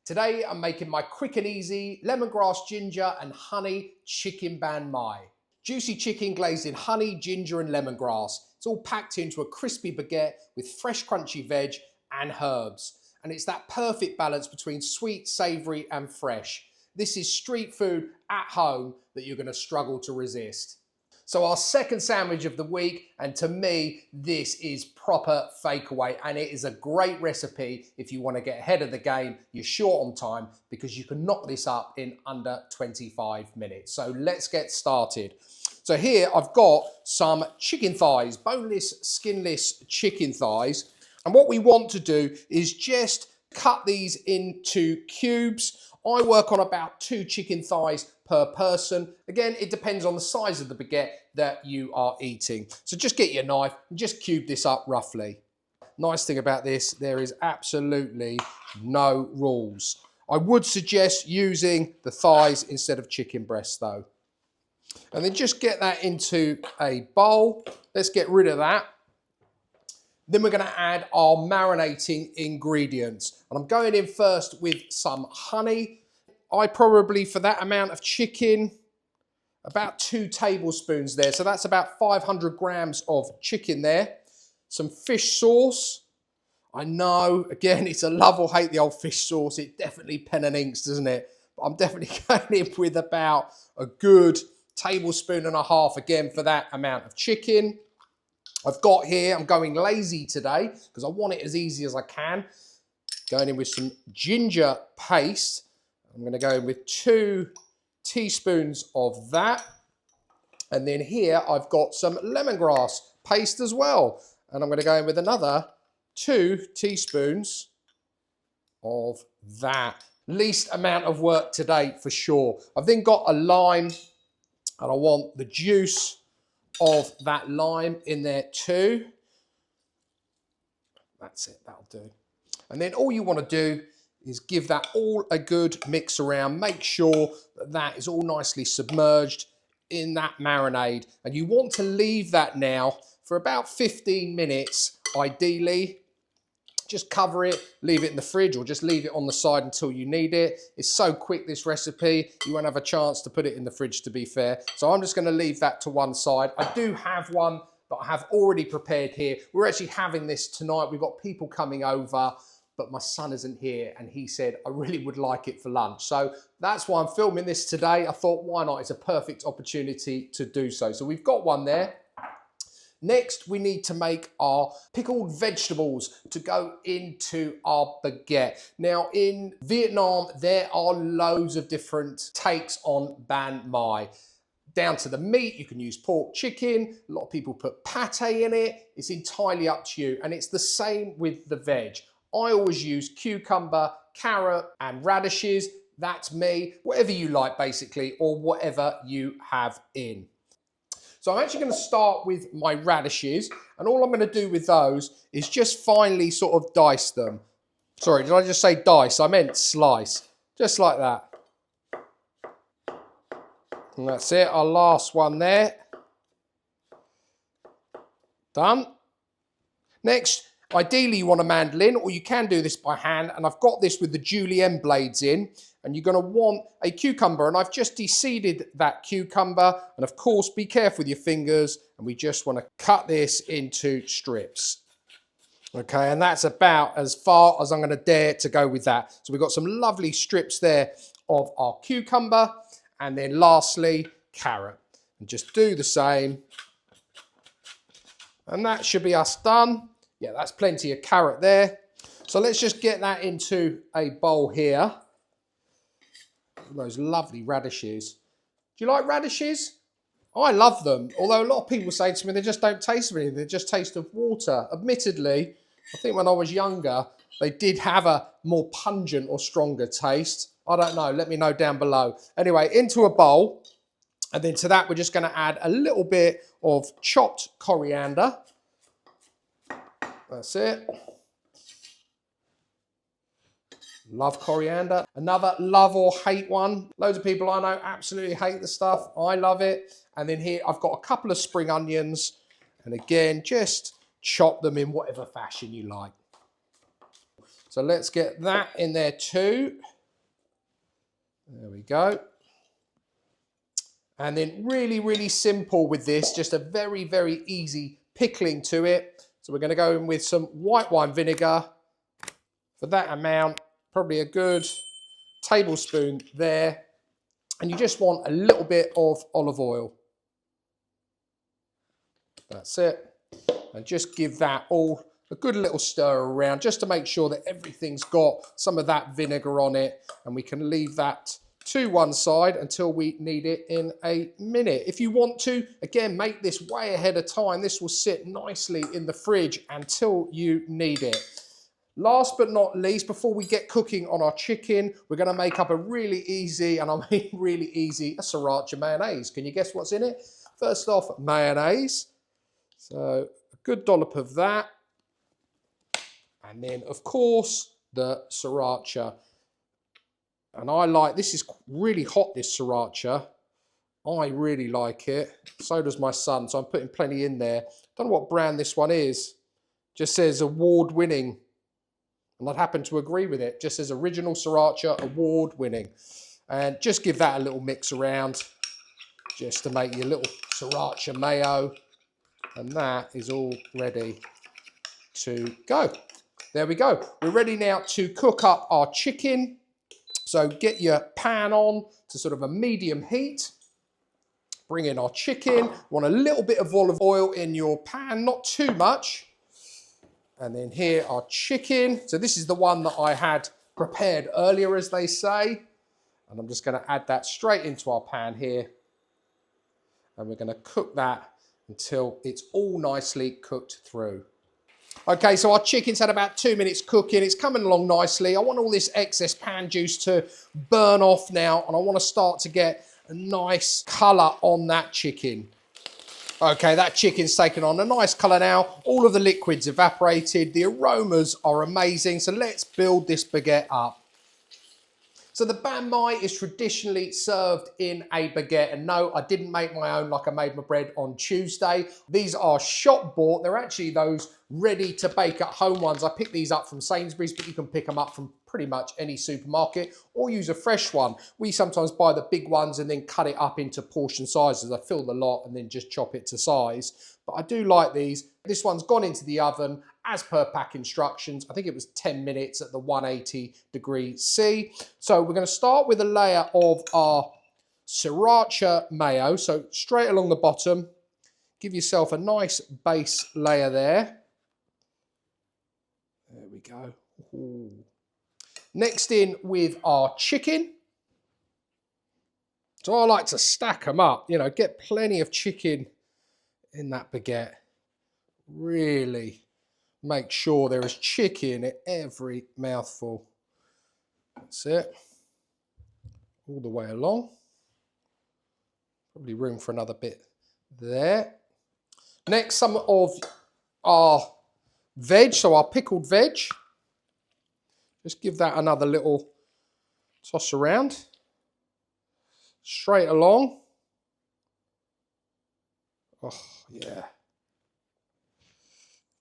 Today I'm making my quick and easy lemongrass, ginger and honey chicken banh mi. Juicy chicken glazed in honey, ginger and lemongrass. It's all packed into a crispy baguette with fresh crunchy veg and herbs. And it's that perfect balance between sweet, savoury and fresh. This is street food at home that you're going to struggle to resist. So our second sandwich of the week, and to me, this is proper fakeaway, and it is a great recipe if you want to get ahead of the game, you're short on time, because you can knock this up in under 25 minutes. So let's get started. So here I've got some chicken thighs, boneless, skinless chicken thighs. And what we want to do is just cut these into cubes. I work on about 2 chicken thighs per person. Again, it depends on the size of the baguette that you are eating. So just get your knife and just cube this up roughly. Nice thing about this, there is absolutely no rules. I would suggest using the thighs instead of chicken breasts though. And then just get that into a bowl. Let's get rid of that. Then we're going to add our marinating ingredients. And I'm going in first with some honey. I probably, for that amount of chicken, about 2 tablespoons there. So that's about 500 grams of chicken there. Some fish sauce. I know, again, it's a love or hate the old fish sauce. It definitely pen and inks, doesn't it? But I'm definitely going in with about a good 1.5 tablespoons again for that amount of chicken. I've got here, I'm going lazy today because I want it as easy as I can. Going in with some ginger paste. I'm going to go in with 2 teaspoons of that. And then here I've got some lemongrass paste as well. And I'm going to go in with another 2 teaspoons of that. Least amount of work today for sure. I've then got a lime and I want the juice of that lime in there too. That's it, that'll do. And then all you want to do is give that all a good mix around. Make sure that that is all nicely submerged in that marinade. And you want to leave that now for about 15 minutes, ideally. Just cover it, leave it in the fridge, or just leave it on the side until you need it. It's so quick, this recipe, you won't have a chance to put it in the fridge, to be fair. So I'm just going to leave that to one side. I do have one that I have already prepared here. We're actually having this tonight. We've got people coming over, but my son isn't here, and he said, I really would like it for lunch. So that's why I'm filming this today. I thought, why not? It's a perfect opportunity to do so. So we've got one there. Next, we need to make our pickled vegetables to go into our baguette. Now, in Vietnam, there are loads of different takes on banh mi. Down to the meat, you can use pork, chicken. A lot of people put pâté in it. It's entirely up to you. And it's the same with the veg. I always use cucumber, carrot, and radishes. That's me. Whatever you like, basically, or whatever you have in. So I'm actually going to start with my radishes, and all I'm going to do with those is just finely sort of dice them. Sorry, did I just say dice? I meant slice. Just like that. And that's it, our last one there. Done. Next, ideally you want a mandolin, or you can do this by hand, and I've got this with the julienne blades in. And you're going to want a cucumber, and I've just de-seeded that cucumber. And of course, be careful with your fingers, and we just want to cut this into strips. Okay, and that's about as far as I'm going to dare to go with that. So we've got some lovely strips there of our cucumber, and then lastly, carrot. And just do the same. And that should be us done. Yeah, that's plenty of carrot there. So let's just get that into a bowl here. Those lovely radishes. Do you like radishes? I love them. Although a lot of people say to me they just don't taste of anything. They just taste of water. Admittedly, I think when I was younger, they did have a more pungent or stronger taste. I don't know. Let me know down below. Anyway, into a bowl. And then to that, we're just going to add a little bit of chopped coriander. That's it. Love coriander. Another love or hate one. Loads of people I know absolutely hate the stuff. I love it. And then here I've got a couple of spring onions. And again, just chop them in whatever fashion you like. So let's get that in there too. There we go. And then really, really simple with this, just a very, very easy pickling to it. So we're going to go in with some white wine vinegar for that amount, probably a good tablespoon there. And you just want a little bit of olive oil. That's it. And just give that all a good little stir around just to make sure that everything's got some of that vinegar on it, and we can leave that to one side until we need it in a minute. If you want to, again, make this way ahead of time. This will sit nicely in the fridge until you need it. Last but not least, before we get cooking on our chicken, we're going to make up a really easy, and I mean really easy, a Sriracha mayonnaise. Can you guess what's in it? First off, mayonnaise. So a good dollop of that. And then, of course, the Sriracha. And I like, this is really hot, this Sriracha. I really like it. So does my son, so I'm putting plenty in there. Don't know what brand this one is. Just says award-winning. And I'd happen to agree with it. Just says original Sriracha, award-winning. And just give that a little mix around, just to make your little Sriracha mayo. And that is all ready to go. There we go. We're ready now to cook up our chicken. So get your pan on to sort of a medium heat. Bring in our chicken. Want a little bit of olive oil in your pan, not too much. And then here our chicken. So this is the one that I had prepared earlier, as they say. And I'm just going to add that straight into our pan here. And we're going to cook that until it's all nicely cooked through. Okay, so our chicken's had about 2 minutes cooking. It's coming along nicely. I want all this excess pan juice to burn off now, and I want to start to get a nice colour on that chicken. Okay, that chicken's taken on a nice colour now. All of the liquid's evaporated. The aromas are amazing. So let's build this baguette up. So the banh mi is traditionally served in a baguette. And no, I didn't make my own like I made my bread on Tuesday. These are shop bought. They're actually those ready to bake at home ones. I picked these up from Sainsbury's, but you can pick them up from pretty much any supermarket or use a fresh one. We sometimes buy the big ones and then cut it up into portion sizes. I fill the lot and then just chop it to size. But I do like these. This one's gone into the oven as per pack instructions. I think it was 10 minutes at the 180 degrees C. So we're going to start with a layer of our Sriracha mayo. So straight along the bottom, give yourself a nice base layer there. There we go. Ooh. Next in with our chicken. So I like to stack them up, you know, get plenty of chicken in that baguette. Really make sure there is chicken in every mouthful. That's it. All the way along. Probably room for another bit there. Next, some of our veg, so our pickled veg. Just give that another little toss around. Straight along. Oh, yeah.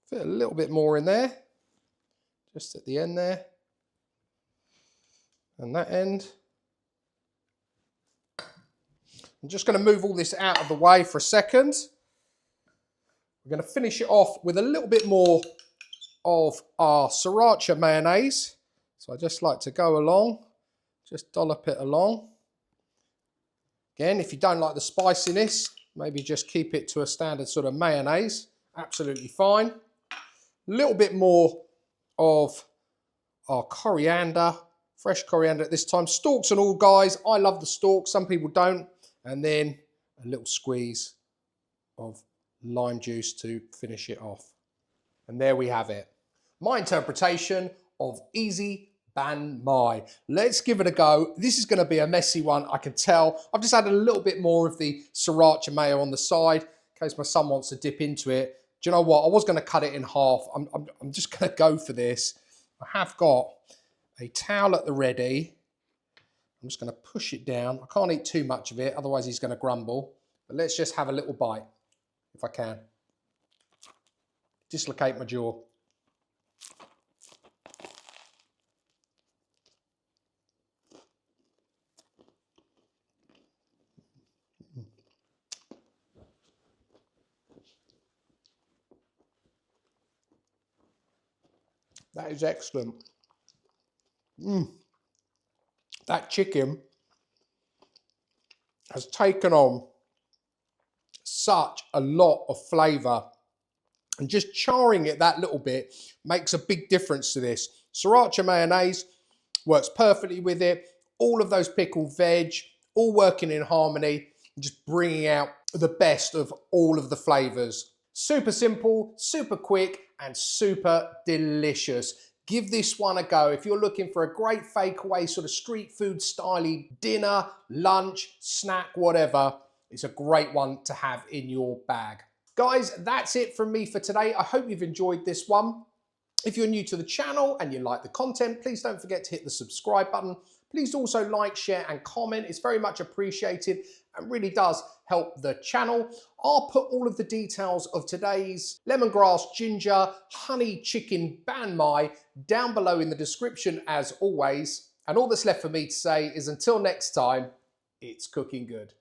Fit a little bit more in there. Just at the end there. And that end. I'm just going to move all this out of the way for a second. We're going to finish it off with a little bit more of our Sriracha mayonnaise. So I just like to go along, just dollop it along. Again, if you don't like the spiciness, maybe just keep it to a standard sort of mayonnaise. Absolutely fine. A little bit more of our coriander, fresh coriander at this time. Stalks and all, guys. I love the stalks. Some people don't. And then a little squeeze of lime juice to finish it off. And there we have it. My interpretation of easy banh mi. Let's give it a go. This is going to be a messy one, I can tell. I've just added a little bit more of the Sriracha mayo on the side in case my son wants to dip into it. Do you know what? I was going to cut it in half. I'm just going to go for this. I have got a towel at the ready. I'm just going to push it down. I can't eat too much of it, otherwise he's going to grumble. But let's just have a little bite, if I can. Dislocate my jaw. That is excellent. That chicken has taken on such a lot of flavour, and just charring it that little bit makes a big difference to this. Sriracha mayonnaise works perfectly with it. All of those pickled veg, all working in harmony, and just bringing out the best of all of the flavours. Super simple, super quick, and super delicious. Give this one a go if you're looking for a great fakeaway, sort of street food style dinner, lunch, snack, whatever. It's a great one to have in your bag. Guys, that's it from me for today. I hope you've enjoyed this one. If you're new to the channel and you like the content, please don't forget to hit the subscribe button. Please also like, share and comment. It's very much appreciated and really does help the channel. I'll put all of the details of today's lemongrass, ginger, honey chicken banh mi down below in the description as always. And all that's left for me to say is until next time, it's cooking good.